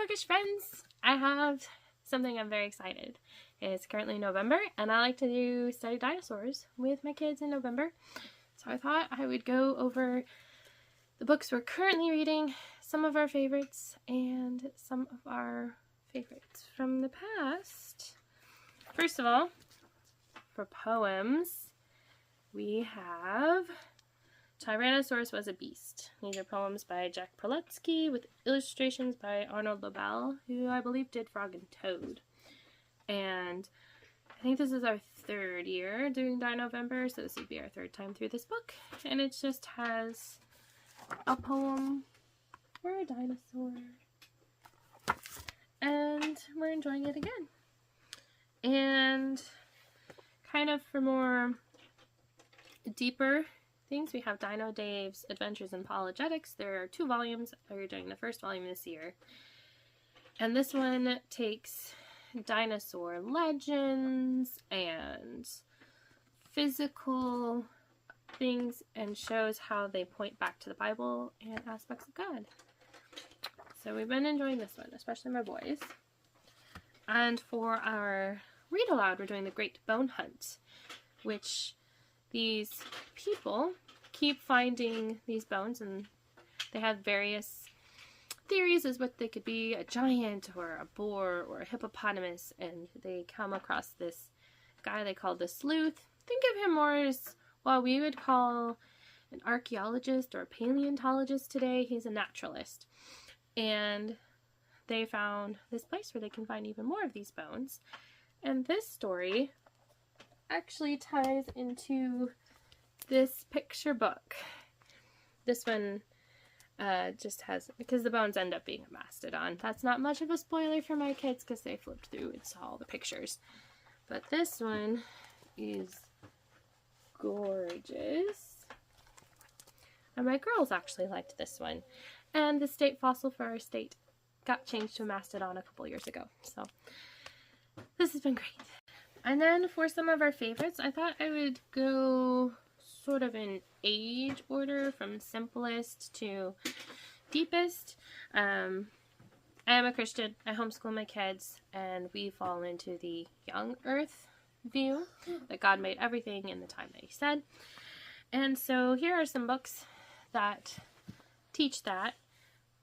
bookish friends! I have something I'm very excited. It's currently November and I like to study dinosaurs with my kids in November. So I thought I would go over the books we're currently reading, some of our favorites, and some of our favorites from the past. First of all, for poems, we have Tyrannosaurus Was a Beast. These are poems by Jack Proletsky with illustrations by Arnold Lobel, who I believe did Frog and Toad. And I think this is our third year doing Dinovember, so this would be our third time through this book. And it just has a poem for a dinosaur. And we're enjoying it again. And kind of for more deeper things, we have Dino Dave's Adventures in Apologetics. There are 2 volumes. We're doing the first volume this year. And this one takes dinosaur legends and physical things and shows how they point back to the Bible and aspects of God. So we've been enjoying this one, especially my boys. And for our read aloud, we're doing The Great Bone Hunt, which these people keep finding these bones, and they have various theories as what they could be, a giant or a boar or a hippopotamus, and they come across this guy they call the sleuth. Think of him more as what we would call an archaeologist or a paleontologist today. He's a naturalist. And they found this place where they can find even more of these bones. And this story actually ties into this picture book. This one just has, because the bones end up being a mastodon. That's not much of a spoiler for my kids because they flipped through and saw all the pictures. But this one is gorgeous. And my girls actually liked this one. And the state fossil for our state got changed to a mastodon a couple years ago. So this has been great. And then for some of our favorites, I thought I would go sort of in age order from simplest to deepest. I am a Christian. I homeschool my kids, and we fall into the young earth view that God made everything in the time that He said. And so here are some books that teach that.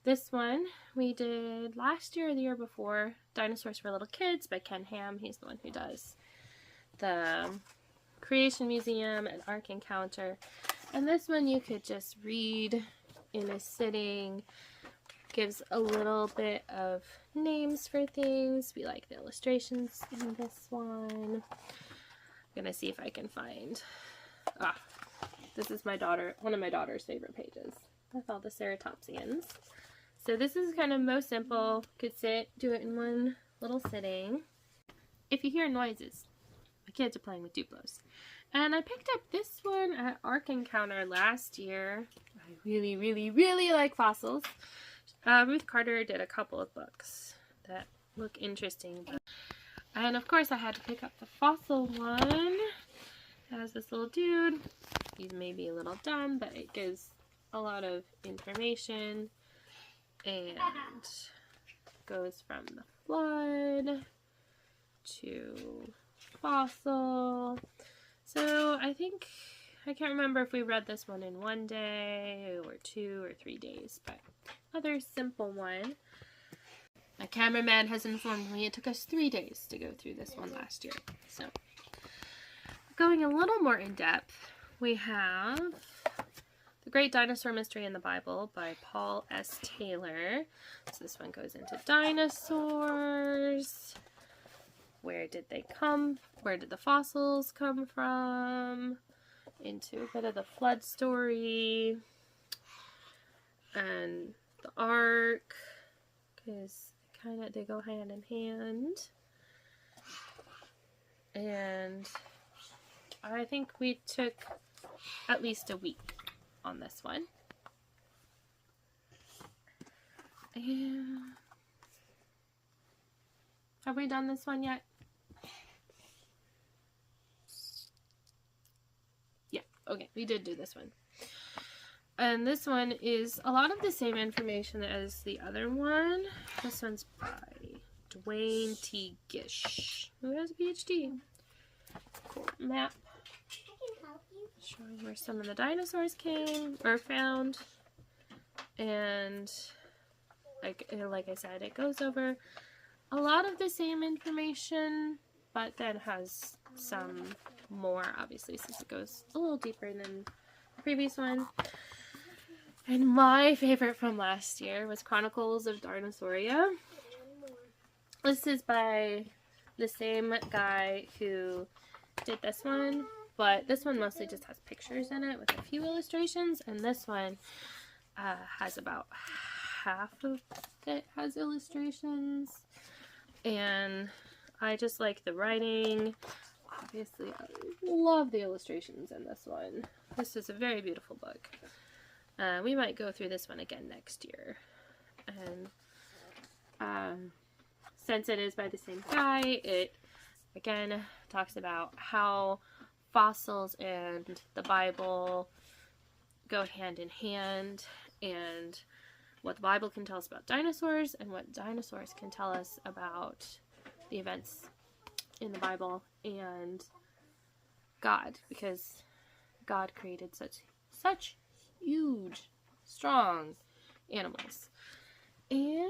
This one we did last year or the year before, Dinosaurs for Little Kids by Ken Ham. He's the one who does the Creation Museum and Ark Encounter. And this one you could just read in a sitting. Gives a little bit of names for things. We like the illustrations in this one. I'm gonna see if I can find, this is my daughter, one of my daughter's favorite pages with all the ceratopsians. So this is kind of most simple. Could sit, do it in one little sitting. If you hear noises, my kids are playing with Duplos. And I picked up this one at Ark Encounter last year. I really, really, really like fossils. Ruth Carter did a couple of books that look interesting. And of course I had to pick up the fossil one. It has this little dude. He's maybe a little dumb, but it gives a lot of information. And goes from the flood to fossil. So I think, I can't remember if we read this one in 1 day or 2 or 3 days, but another simple one. My cameraman has informed me it took us 3 days to go through this one last year. So going a little more in depth, we have The Great Dinosaur Mystery in the Bible by Paul S. Taylor. So this one goes into dinosaurs. Where did they come? Where did the fossils come from? Into a bit of the flood story. And the Ark. Because they go hand in hand. And I think we took at least a week on this one. And have we done this one yet? Yeah, okay, we did do this one. And this one is a lot of the same information as the other one. This one's by Dwayne T. Gish, who has a PhD. Cool map showing where some of the dinosaurs came or found. And like I said, it goes over a lot of the same information, but then has some more, obviously, since it goes a little deeper than the previous one. And my favorite from last year was Chronicles of Dinosauria. This is by the same guy who did this one, but this one mostly just has pictures in it with a few illustrations, and this one has about half of it has illustrations. And I just like the writing. Obviously, I love the illustrations in this one. This is a very beautiful book. We might go through this one again next year. And since it is by the same guy, it again talks about how fossils and the Bible go hand in hand, and what the Bible can tell us about dinosaurs and what dinosaurs can tell us about the events in the Bible and God, because God created such huge, strong animals. And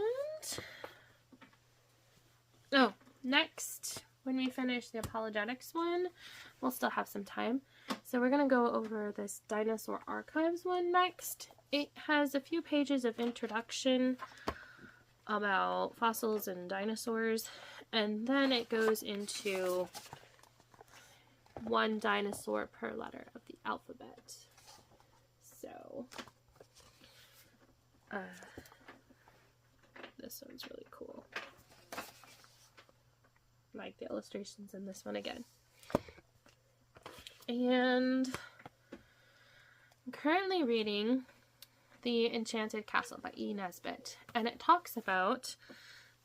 next, when we finish the apologetics one, we'll still have some time. So we're going to go over this Dinosaur Archives one next. It has a few pages of introduction about fossils and dinosaurs, and then it goes into one dinosaur per letter of the alphabet. So, this one's really cool. I like the illustrations in this one again. And I'm currently reading The Enchanted Castle by E. Nesbit, and it talks about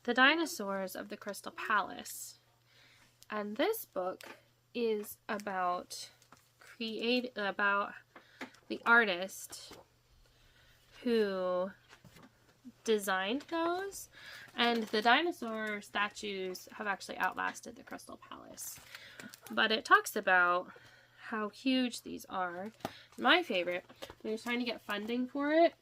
the dinosaurs of the Crystal Palace. And this book is about the artist who designed those, and the dinosaur statues have actually outlasted the Crystal Palace. But it talks about how huge these are. My favorite, when he was trying to get funding for it,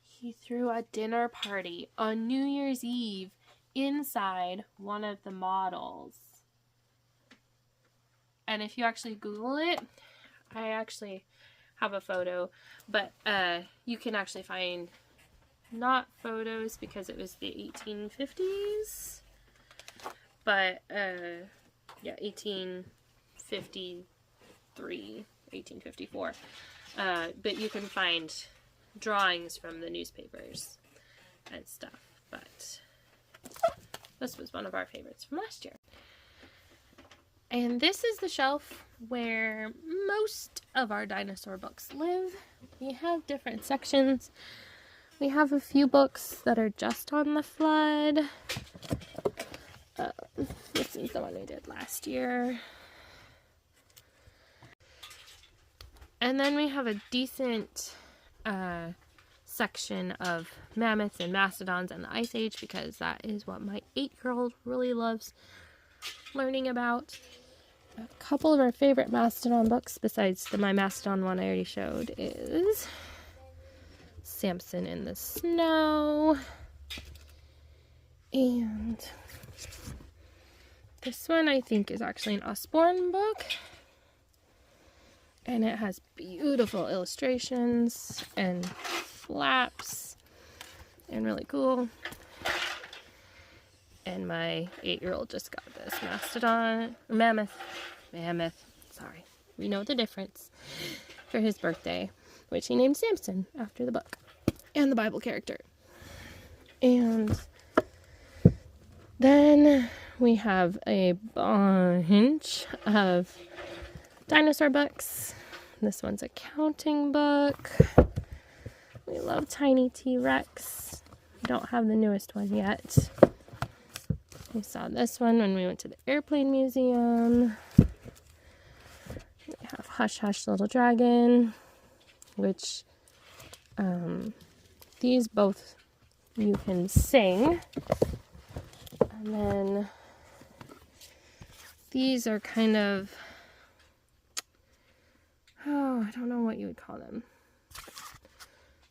he threw a dinner party on New Year's Eve inside one of the models. And if you actually Google it, I actually have a photo, but you can actually find not photos because it was the 1850s, but yeah, 1853, 1854. But you can find drawings from the newspapers and stuff. But this was one of our favorites from last year. And this is the shelf where most of our dinosaur books live. We have different sections. We have a few books that are just on the flood. This is the one we did last year. And then we have a decent section of mammoths and mastodons and the Ice Age, because that is what my 8-year-old really loves learning about. A couple of our favorite mastodon books, besides the My Mastodon one I already showed, is Samson in the Snow. And this one I think is actually an Usborne book. And it has beautiful illustrations and flaps and really cool. And my 8-year-old just got this mammoth, sorry, we know the difference, for his birthday, which he named Samson after the book and the Bible character. And then we have a bunch of dinosaur books. This one's a counting book. We love Tiny T-Rex. We don't have the newest one yet. We saw this one when we went to the Airplane Museum. We have Hush Hush Little Dragon. which these both you can sing. And then these are kind of, oh, I don't know what you would call them.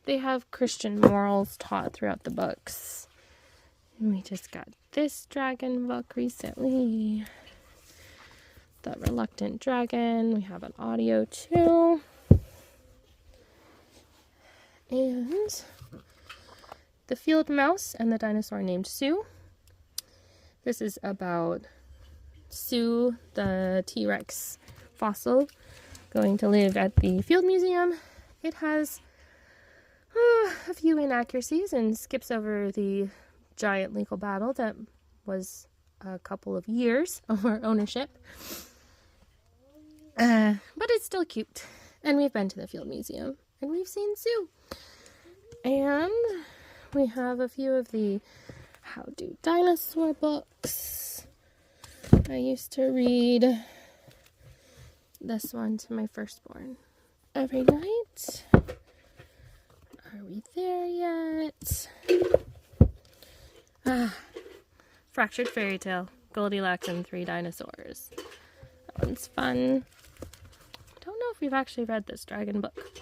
They have Christian morals taught throughout the books. And we just got this dragon book recently. The Reluctant Dragon. We have an audio too. And The Field Mouse and the Dinosaur Named Sue. This is about Sue, the T-Rex fossil, going to live at the Field Museum. It has a few inaccuracies and skips over the giant legal battle that was a couple of years over ownership. But it's still cute. And we've been to the Field Museum. And we've seen Sue. And we have a few of the How Do Dinosaur books. I used to read this one to my firstborn every night. Are we there yet? Fractured Fairy Tale. Goldilocks and Three Dinosaurs. That one's fun. I don't know if we've actually read this dragon book.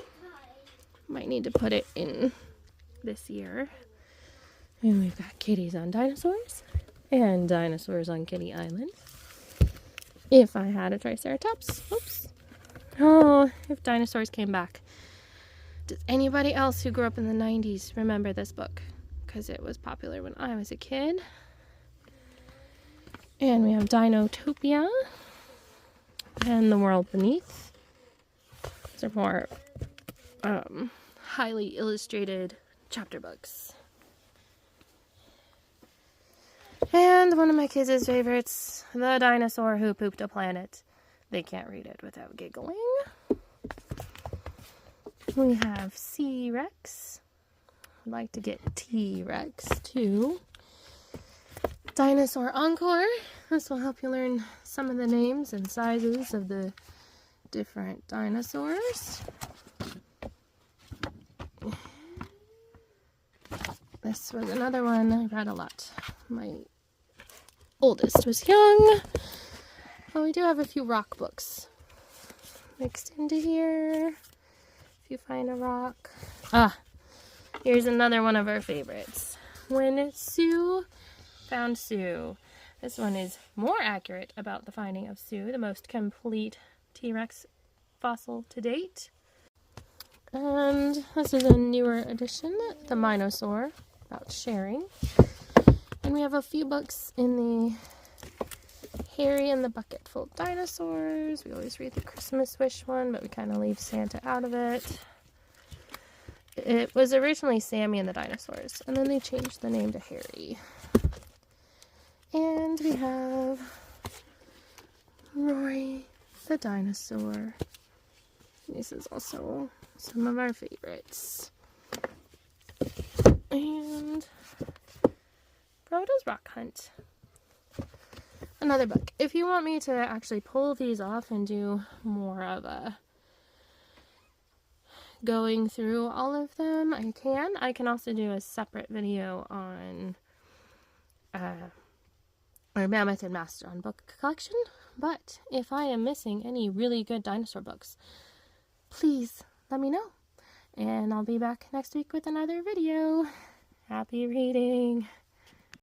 Might need to put it in this year. And we've got Kitties on Dinosaurs. And Dinosaurs on Kitty Island. If I had a Triceratops. Oops. Oh, if dinosaurs came back. Does anybody else who grew up in the 90s remember this book? Because it was popular when I was a kid. And we have Dinotopia and The World Beneath. These are more highly illustrated chapter books. And one of my kids' favorites, The Dinosaur Who Pooped a Planet. They can't read it without giggling. We have C-Rex. I'd like to get T-Rex too. Dinosaur Encore. This will help you learn some of the names and sizes of the different dinosaurs. This was another one I read a lot. My oldest was young. Oh, we do have a few rock books mixed into here. If you find a rock. Here's another one of our favorites. When Sue Found Sue. This one is more accurate about the finding of Sue, the most complete T-Rex fossil to date. And this is a newer edition, the Dinosaur, about sharing. And we have a few books in the Harry and the Bucket Full of Dinosaurs. We always read the Christmas Wish one, but we kind of leave Santa out of it. It was originally Sammy and the Dinosaurs, and then they changed the name to Harry. And we have Roy the Dinosaur. This is also some of our favorites. And Rhoda's Rock Hunt. Another book. If you want me to actually pull these off and do more of a going through all of them, I can. I can also do a separate video on our Mammoth and Mastodon book collection. But if I am missing any really good dinosaur books, please let me know. And I'll be back next week with another video. Happy reading!